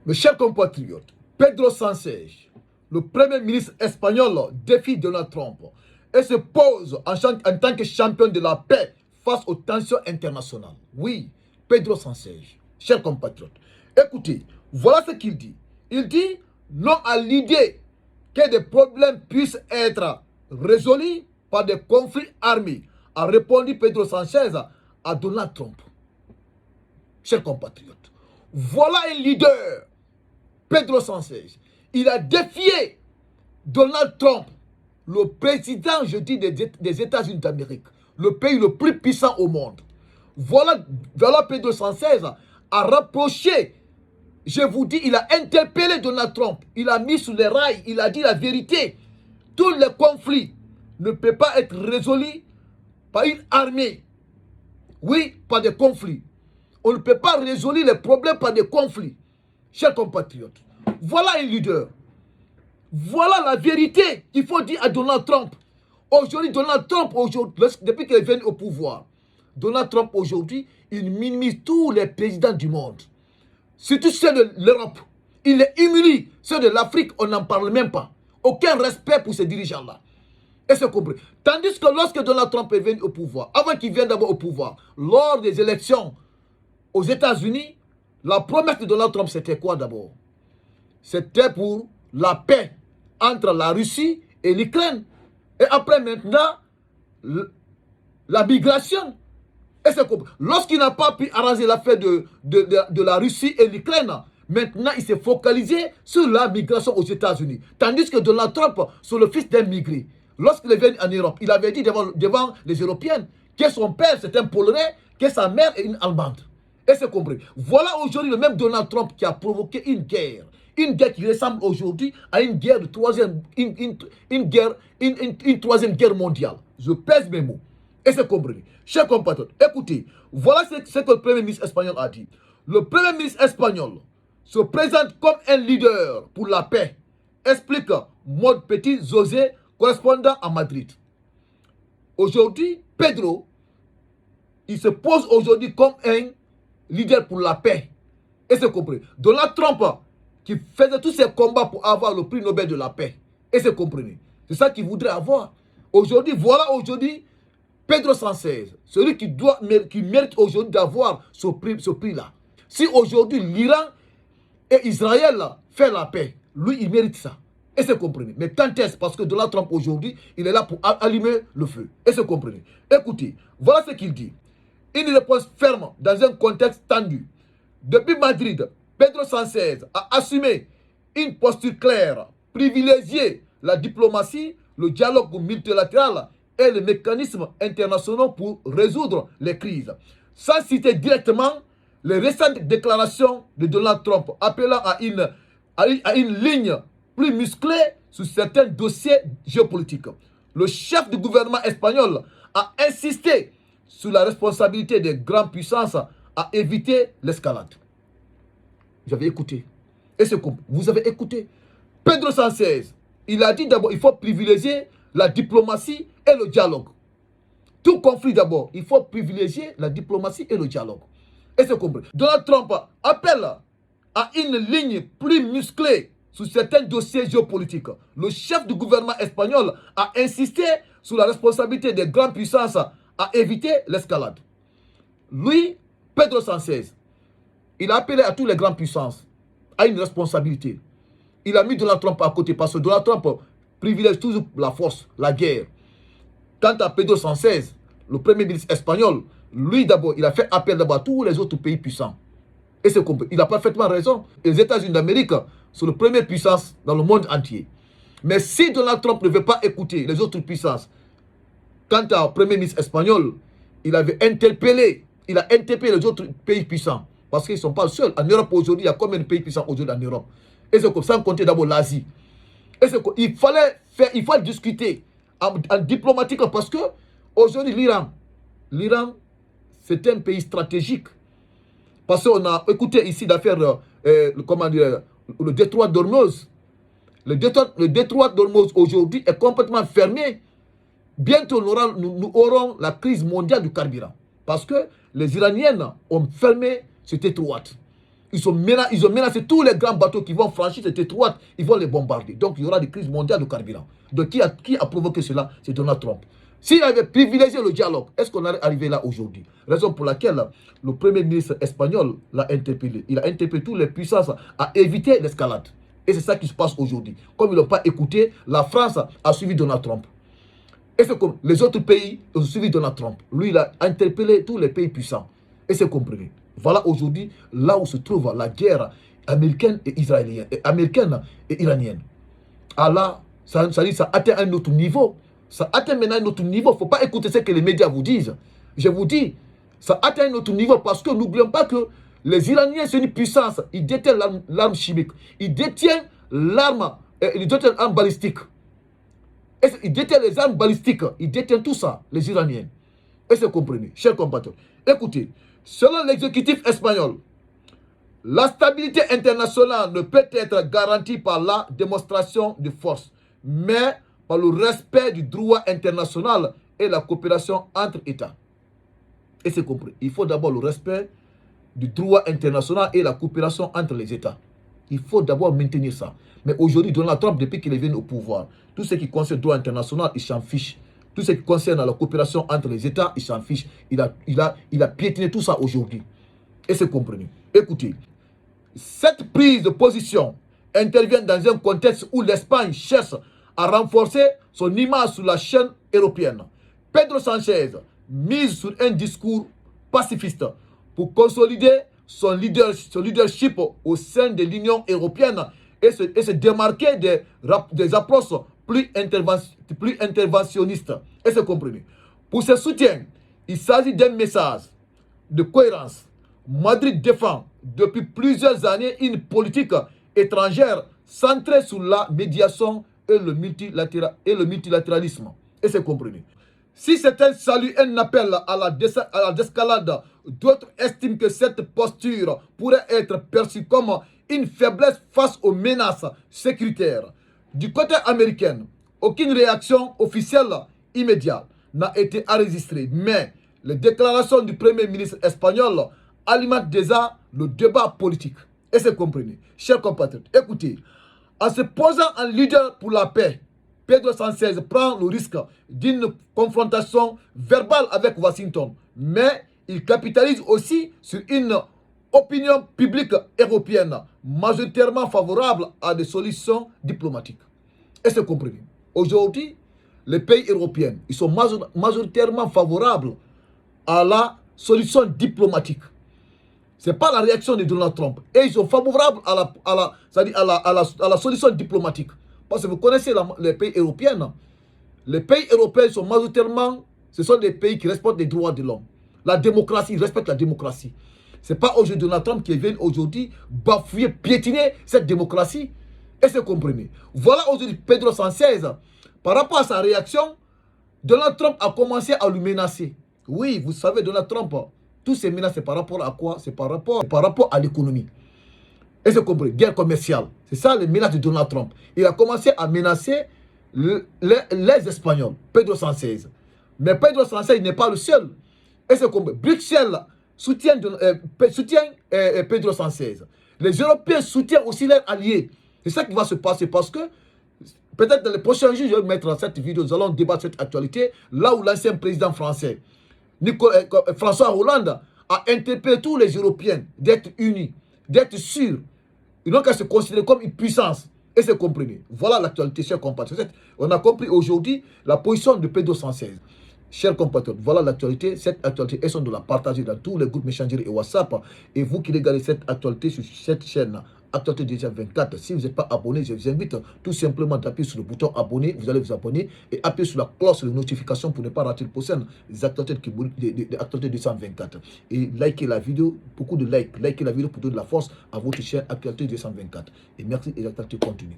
Mes chers compatriotes, Pedro Sánchez, le premier ministre espagnol, défie Donald Trump et se pose en tant que champion de la paix face aux tensions internationales. Oui, Pedro Sánchez, chers compatriotes, écoutez, voilà ce qu'il dit. Il dit non à l'idée que des problèmes puissent être résolus par des conflits armés, a répondu Pedro Sánchez à Donald Trump. Chers compatriotes, voilà un leader, Pedro Sánchez. Il a défié Donald Trump, le président, je dis, des États-Unis d'Amérique, le pays le plus puissant au monde. Voilà Pedro Sánchez a rapproché, je vous dis, il a interpellé Donald Trump, il a mis sur les rails, il a dit la vérité. Tous les conflits ne peuvent pas être résolus par une armée. Oui, par des conflits. On ne peut pas résoudre les problèmes par des conflits. Chers compatriotes, voilà un leader. Voilà la vérité qu'il faut dire à Donald Trump. Aujourd'hui, Donald Trump, depuis qu'il est venu au pouvoir, Donald Trump aujourd'hui, il minimise tous les présidents du monde. Surtout ceux de l'Europe. Il est humilie. Ceux de l'Afrique, on n'en parle même pas. Aucun respect pour ces dirigeants-là. Et c'est compris. Tandis que lorsque Donald Trump est venu au pouvoir, avant qu'il vienne d'abord au pouvoir, lors des élections aux États-Unis, la promesse de Donald Trump, c'était quoi d'abord? C'était pour la paix entre la Russie et l'Ukraine. Et après maintenant, la migration. Et c'est compris. Lorsqu'il n'a pas pu arranger l'affaire de la Russie et l'Ukraine, maintenant il s'est focalisé sur la migration aux États-Unis. Tandis que Donald Trump, c'est le fils d'un migré. Lorsqu'il est venu en Europe, il avait dit devant les Européens que son père c'est un Polonais, que sa mère est une Allemande. Et c'est compris. Voilà aujourd'hui le même Donald Trump qui a provoqué une guerre. Une guerre qui ressemble aujourd'hui à une guerre de troisième mondiale. Je pèse mes mots. Et c'est compris. Chers compatriotes, écoutez, voilà ce que le Premier ministre espagnol a dit. Le Premier ministre espagnol se présente comme un leader pour la paix, explique Maud Petit-José, correspondant à Madrid. Aujourd'hui, Pedro, il se pose aujourd'hui comme un leader pour la paix. Et c'est compris. Donald Trump, qui faisait tous ses combats pour avoir le prix Nobel de la paix. Et c'est compris. C'est ça qu'il voudrait avoir. Aujourd'hui, voilà aujourd'hui Pedro Sánchez, celui qui mérite aujourd'hui d'avoir ce prix-là. Si aujourd'hui l'Iran et Israël font la paix, lui il mérite ça. Et c'est compris. Mais quand est-ce? Parce que Donald Trump aujourd'hui, il est là pour allumer le feu. Et c'est compris. Écoutez, voilà ce qu'il dit. Une réponse ferme dans un contexte tendu. Depuis Madrid, Pedro Sánchez a assumé une posture claire, privilégier la diplomatie, le dialogue multilatéral et les mécanismes internationaux pour résoudre les crises. Sans citer directement les récentes déclarations de Donald Trump appelant à une ligne plus musclée sur certains dossiers géopolitiques. Le chef du gouvernement espagnol a insisté sur la responsabilité des grandes puissances à éviter l'escalade. Vous avez écouté. Et c'est comme vous avez écouté. Pedro Sánchez, il a dit d'abord, il faut privilégier la diplomatie et le dialogue. Tout conflit d'abord, il faut privilégier la diplomatie et le dialogue. Et c'est compris. Donald Trump appelle à une ligne plus musclée sur certains dossiers géopolitiques. Le chef du gouvernement espagnol a insisté sur la responsabilité des grandes puissances à éviter l'escalade. Lui, Pedro Sánchez, il a appelé à toutes les grandes puissances à une responsabilité. Il a mis Donald Trump à côté parce que Donald Trump privilège toujours la force, la guerre. Quant à Pedro Sánchez, le premier ministre espagnol, lui d'abord, il a fait appel d'abord à tous les autres pays puissants. Et c'est compris. Il a parfaitement raison. Les États-Unis d'Amérique sont la première puissance dans le monde entier. Mais si Donald Trump ne veut pas écouter les autres puissances, quant au premier ministre espagnol, il a interpellé les autres pays puissants. Parce qu'ils ne sont pas seuls. En Europe aujourd'hui, il y a combien de pays puissants aujourd'hui en Europe? Et c'est comme ça, sans compter d'abord l'Asie. Et c'est comme, il faut discuter en diplomatique parce que aujourd'hui, l'Iran, c'est un pays stratégique. Parce qu'on a écouté ici d'affaire, le détroit d'Ormuz. Le détroit d'Ormuz aujourd'hui est complètement fermé. Bientôt, nous aurons la crise mondiale du carburant. Parce que les Iraniennes ont fermé cette détroit. ils ont menacé tous les grands bateaux qui vont franchir cette étroite, ils vont les bombarder. Donc il y aura des crises mondiales de carburant. Donc qui a provoqué cela? C'est Donald Trump. S'il avait privilégié le dialogue, est-ce qu'on allait arriver là aujourd'hui? Raison pour laquelle le premier ministre espagnol l'a interpellé. Il a interpellé toutes les puissances à éviter l'escalade. Et c'est ça qui se passe aujourd'hui. Comme ils n'ont pas écouté, la France a suivi Donald Trump. Et c'est comme les autres pays ont suivi Donald Trump. Lui, il a interpellé tous les pays puissants. Et c'est compris. Voilà aujourd'hui là où se trouve la guerre américaine et israélienne, américaine et iranienne. Ah là, ça atteint un autre niveau. Ça atteint maintenant un autre niveau. Il ne faut pas écouter ce que les médias vous disent. Je vous dis, ça atteint un autre niveau parce que n'oublions pas que les Iraniens, c'est une puissance. Ils détiennent l'arme chimique. Ils détiennent l'arme balistique. Ils détiennent les armes balistiques. Ils détiennent tout ça, les Iraniens. Et c'est compris, chers compatriotes. Écoutez, selon l'exécutif espagnol, la stabilité internationale ne peut être garantie par la démonstration de force, mais par le respect du droit international et la coopération entre États. Et c'est compris. Il faut d'abord le respect du droit international et la coopération entre les États. Il faut d'abord maintenir ça. Mais aujourd'hui, Donald Trump, depuis qu'il est venu au pouvoir, tout ce qui concerne le droit international, il s'en fiche. Tout ce qui concerne la coopération entre les États, il s'en fiche. Il a piétiné tout ça aujourd'hui. Et c'est compris. Écoutez, cette prise de position intervient dans un contexte où l'Espagne cherche à renforcer son image sur la chaîne européenne. Pedro Sánchez mise sur un discours pacifiste pour consolider son leadership au sein de l'Union européenne et se démarquer des approches plus interventionnistes. Et c'est compris. Pour ce soutien, il s'agit d'un message de cohérence. Madrid défend depuis plusieurs années une politique étrangère centrée sur la médiation et le multilatéralisme. Et c'est compris. Si certains saluent un appel à la désescalade, d'autres estiment que cette posture pourrait être perçue comme une faiblesse face aux menaces sécuritaires. Du côté américain, aucune réaction officielle immédiate n'a été enregistrée, mais les déclarations du premier ministre espagnol alimentent déjà le débat politique. Et c'est compris. Chers compatriotes, écoutez, en se posant en leader pour la paix, Pedro Sánchez prend le risque d'une confrontation verbale avec Washington, mais il capitalise aussi sur une opinion publique européenne majoritairement favorable à des solutions diplomatiques. Et c'est compris. Aujourd'hui, les pays européens, ils sont majoritairement favorables à la solution diplomatique. Ce n'est pas la réaction de Donald Trump. Et ils sont favorables à la solution diplomatique. Parce que vous connaissez les pays européens. Les pays européens sont majoritairement, ce sont des pays qui respectent les droits de l'homme. La démocratie, ils respectent la démocratie. Ce n'est pas aujourd'hui Donald Trump qui vient aujourd'hui bafouer, piétiner cette démocratie. Et c'est compris. Voilà aujourd'hui Pedro Sánchez. Par rapport à sa réaction, Donald Trump a commencé à lui menacer. Oui, vous savez, Donald Trump, tous ces menaces, c'est par rapport à quoi? C'est par rapport à l'économie. Et c'est compris, guerre commerciale. C'est ça les menaces de Donald Trump. Il a commencé à menacer les Espagnols, Pedro Sánchez. Mais Pedro Sánchez n'est pas le seul. Et c'est compris. Bruxelles soutient Pedro Sánchez. Les Européens soutiennent aussi leurs alliés. C'est ça qui va se passer parce que peut-être dans les prochains jours, je vais mettre cette vidéo, nous allons débattre cette actualité, là où l'ancien président français, François Hollande, a interpellé tous les Européens d'être unis, d'être sûrs. Ils n'ont qu'à se considérer comme une puissance. Et c'est compris. Voilà l'actualité, chers compatriotes. On a compris aujourd'hui la position de Pedro Sánchez. Chers compatriotes, voilà l'actualité. Cette actualité, elles sont de la partager dans tous les groupes Messenger et WhatsApp. Et vous qui regardez cette actualité sur cette chaîne, Actualité 224, si vous n'êtes pas abonné, je vous invite tout simplement d'appuyer sur le bouton abonner. Vous allez vous abonner et appuyer sur la cloche de notification pour ne pas rater le prochain des actualités de Actualité 224. Et likez la vidéo, beaucoup de likes. Likez la vidéo pour donner de la force à votre chaîne Actualité 224. Et merci et l'actualité continue.